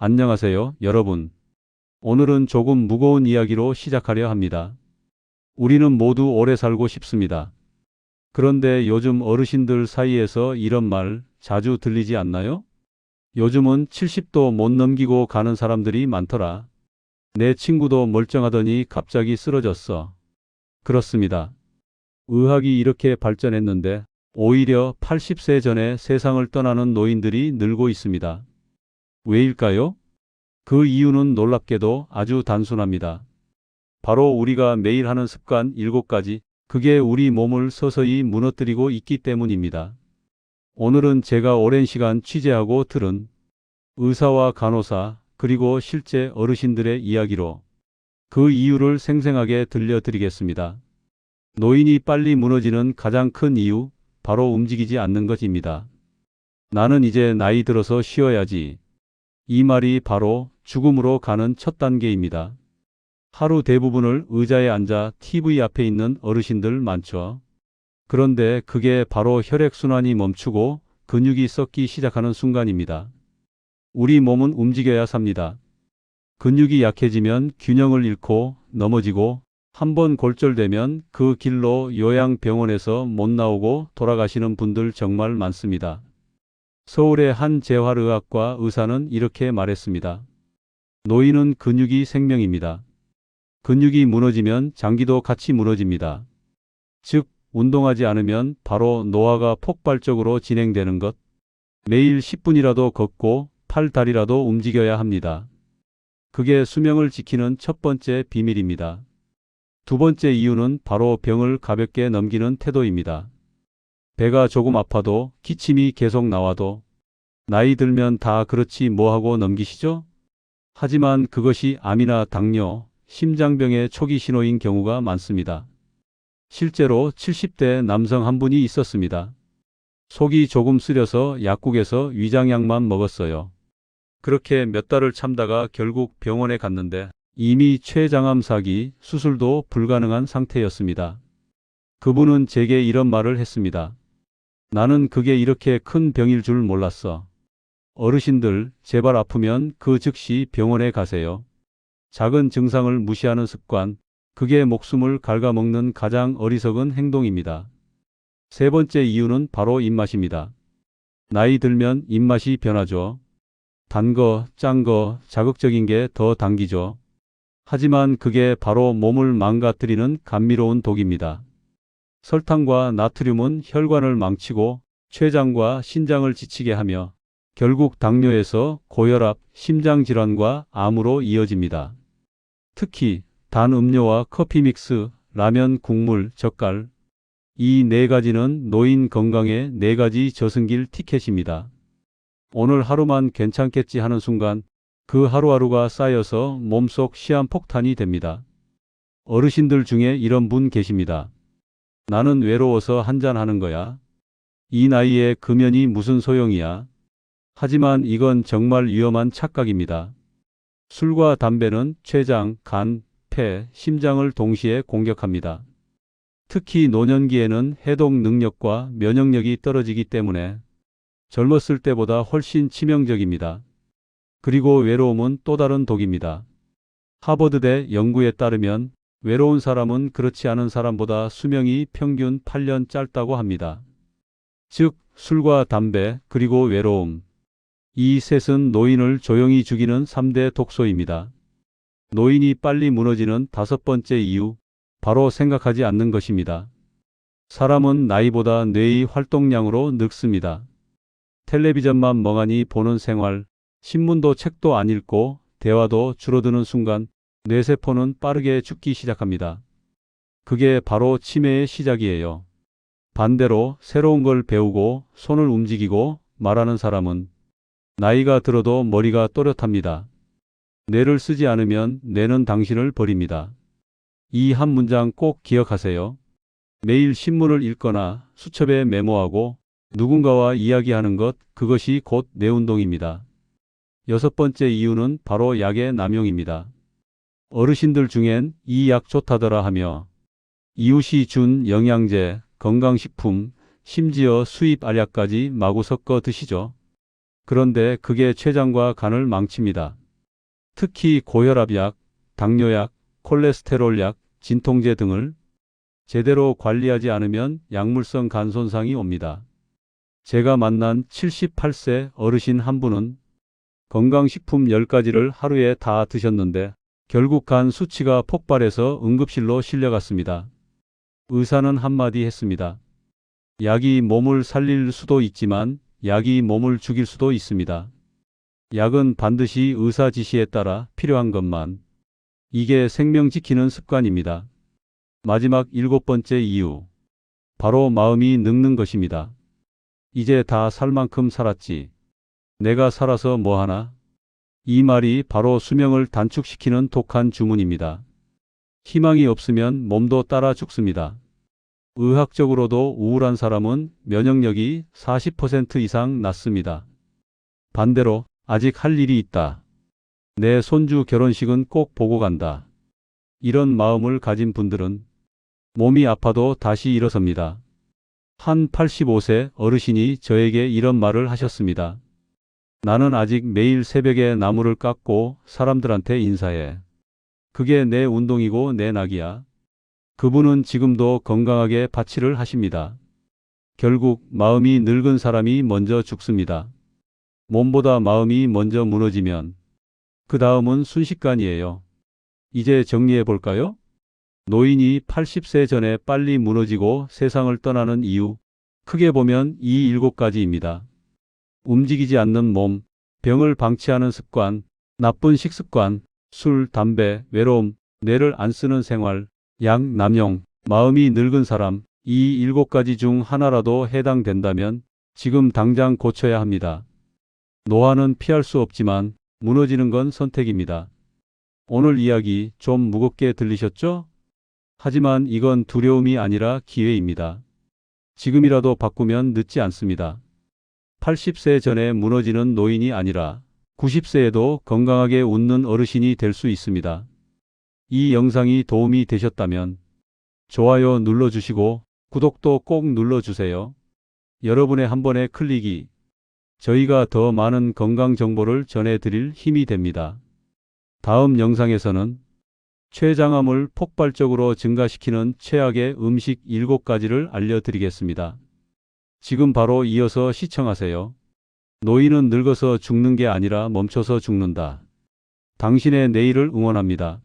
안녕하세요, 여러분. 오늘은 조금 무거운 이야기로 시작하려 합니다. 우리는 모두 오래 살고 싶습니다. 그런데 요즘 어르신들 사이에서 이런 말 자주 들리지 않나요? 요즘은 70도 못 넘기고 가는 사람들이 많더라. 내 친구도 멀쩡하더니 갑자기 쓰러졌어. 그렇습니다. 의학이 이렇게 발전했는데 오히려 80세 전에 세상을 떠나는 노인들이 늘고 있습니다. 왜일까요? 그 이유는 놀랍게도 아주 단순합니다. 바로 우리가 매일 하는 습관 7가지, 그게 우리 몸을 서서히 무너뜨리고 있기 때문입니다. 오늘은 제가 오랜 시간 취재하고 들은 의사와 간호사, 그리고 실제 어르신들의 이야기로 그 이유를 생생하게 들려드리겠습니다. 노인이 빨리 무너지는 가장 큰 이유, 바로 움직이지 않는 것입니다. 나는 이제 나이 들어서 쉬어야지. 이 말이 바로 죽음으로 가는 첫 단계입니다. 하루 대부분을 의자에 앉아 TV 앞에 있는 어르신들 많죠. 그런데 그게 바로 혈액순환이 멈추고 근육이 썩기 시작하는 순간입니다. 우리 몸은 움직여야 삽니다. 근육이 약해지면 균형을 잃고 넘어지고 한번 골절되면 그 길로 요양병원에서 못 나오고 돌아가시는 분들 정말 많습니다. 서울의 한 재활의학과 의사는 이렇게 말했습니다. 노인은 근육이 생명입니다. 근육이 무너지면 장기도 같이 무너집니다. 즉, 운동하지 않으면 바로 노화가 폭발적으로 진행되는 것. 매일 10분이라도 걷고 팔, 다리라도 움직여야 합니다. 그게 수명을 지키는 첫 번째 비밀입니다. 두 번째 이유는 바로 병을 가볍게 넘기는 태도입니다. 배가 조금 아파도 기침이 계속 나와도 나이 들면 다 그렇지 뭐 하고 넘기시죠? 하지만 그것이 암이나 당뇨, 심장병의 초기 신호인 경우가 많습니다. 실제로 70대 남성 한 분이 있었습니다. 속이 조금 쓰려서 약국에서 위장약만 먹었어요. 그렇게 몇 달을 참다가 결국 병원에 갔는데 이미 췌장암 사기, 수술도 불가능한 상태였습니다. 그분은 제게 이런 말을 했습니다. 나는 그게 이렇게 큰 병일 줄 몰랐어. 어르신들, 제발 아프면 그 즉시 병원에 가세요. 작은 증상을 무시하는 습관, 그게 목숨을 갉아먹는 가장 어리석은 행동입니다. 세 번째 이유는 바로 입맛입니다. 나이 들면 입맛이 변하죠. 단 거, 짠 거, 자극적인 게 더 당기죠. 하지만 그게 바로 몸을 망가뜨리는 감미로운 독입니다. 설탕과 나트륨은 혈관을 망치고 췌장과 신장을 지치게 하며 결국 당뇨에서 고혈압, 심장질환과 암으로 이어집니다. 특히 단 음료와 커피 믹스, 라면, 국물, 젓갈, 이 네 가지는 노인 건강의 네 가지 저승길 티켓입니다. 오늘 하루만 괜찮겠지 하는 순간 그 하루하루가 쌓여서 몸속 시한폭탄이 됩니다. 어르신들 중에 이런 분 계십니다. 나는 외로워서 한잔하는 거야. 이 나이에 금연이 무슨 소용이야. 하지만 이건 정말 위험한 착각입니다. 술과 담배는 췌장, 간, 폐, 심장을 동시에 공격합니다. 특히 노년기에는 해독 능력과 면역력이 떨어지기 때문에 젊었을 때보다 훨씬 치명적입니다. 그리고 외로움은 또 다른 독입니다. 하버드대 연구에 따르면 외로운 사람은 그렇지 않은 사람보다 수명이 평균 8년 짧다고 합니다. 즉, 술과 담배, 그리고 외로움. 이 셋은 노인을 조용히 죽이는 3대 독소입니다. 노인이 빨리 무너지는 다섯 번째 이유, 바로 생각하지 않는 것입니다. 사람은 나이보다 뇌의 활동량으로 늙습니다. 텔레비전만 멍하니 보는 생활, 신문도 책도 안 읽고 대화도 줄어드는 순간 뇌세포는 빠르게 죽기 시작합니다. 그게 바로 치매의 시작이에요. 반대로 새로운 걸 배우고 손을 움직이고 말하는 사람은 나이가 들어도 머리가 또렷합니다. 뇌를 쓰지 않으면 뇌는 당신을 버립니다. 이 한 문장 꼭 기억하세요. 매일 신문을 읽거나 수첩에 메모하고 누군가와 이야기하는 것, 그것이 곧 뇌운동입니다. 여섯 번째 이유는 바로 약의 남용입니다. 어르신들 중엔 이 약 좋다더라 하며 이웃이 준 영양제, 건강식품, 심지어 수입 알약까지 마구 섞어 드시죠. 그런데 그게 췌장과 간을 망칩니다. 특히 고혈압약, 당뇨약, 콜레스테롤약, 진통제 등을 제대로 관리하지 않으면 약물성 간 손상이 옵니다. 제가 만난 78세 어르신 한 분은 건강식품 10가지를 하루에 다 드셨는데 결국 간 수치가 폭발해서 응급실로 실려갔습니다. 의사는 한마디 했습니다. 약이 몸을 살릴 수도 있지만 약이 몸을 죽일 수도 있습니다. 약은 반드시 의사 지시에 따라 필요한 것만. 이게 생명 지키는 습관입니다. 마지막 7번째 이유. 바로 마음이 늙는 것입니다. 이제 다 살 만큼 살았지. 내가 살아서 뭐하나? 이 말이 바로 수명을 단축시키는 독한 주문입니다. 희망이 없으면 몸도 따라 죽습니다. 의학적으로도 우울한 사람은 면역력이 40% 이상 낮습니다. 반대로 아직 할 일이 있다. 내 손주 결혼식은 꼭 보고 간다. 이런 마음을 가진 분들은 몸이 아파도 다시 일어섭니다. 한 85세 어르신이 저에게 이런 말을 하셨습니다. 나는 아직 매일 새벽에 나무를 깎고 사람들한테 인사해. 그게 내 운동이고 내 낙이야. 그분은 지금도 건강하게 바치를 하십니다. 결국 마음이 늙은 사람이 먼저 죽습니다. 몸보다 마음이 먼저 무너지면 그 다음은 순식간이에요. 이제 정리해 볼까요? 노인이 80세 전에 빨리 무너지고 세상을 떠나는 이유, 크게 보면 이 7가지입니다. 움직이지 않는 몸, 병을 방치하는 습관, 나쁜 식습관, 술, 담배, 외로움, 뇌를 안 쓰는 생활, 약 남용, 마음이 늙은 사람, 이 7가지 중 하나라도 해당된다면 지금 당장 고쳐야 합니다. 노화는 피할 수 없지만 무너지는 건 선택입니다. 오늘 이야기 좀 무겁게 들리셨죠? 하지만 이건 두려움이 아니라 기회입니다. 지금이라도 바꾸면 늦지 않습니다. 80세 전에 무너지는 노인이 아니라 90세에도 건강하게 웃는 어르신이 될 수 있습니다. 이 영상이 도움이 되셨다면 좋아요 눌러주시고 구독도 꼭 눌러주세요. 여러분의 한 번의 클릭이 저희가 더 많은 건강 정보를 전해드릴 힘이 됩니다. 다음 영상에서는 췌장암을 폭발적으로 증가시키는 최악의 음식 7가지를 알려드리겠습니다. 지금 바로 이어서 시청하세요. 노인은 늙어서 죽는 게 아니라 멈춰서 죽는다. 당신의 내일을 응원합니다.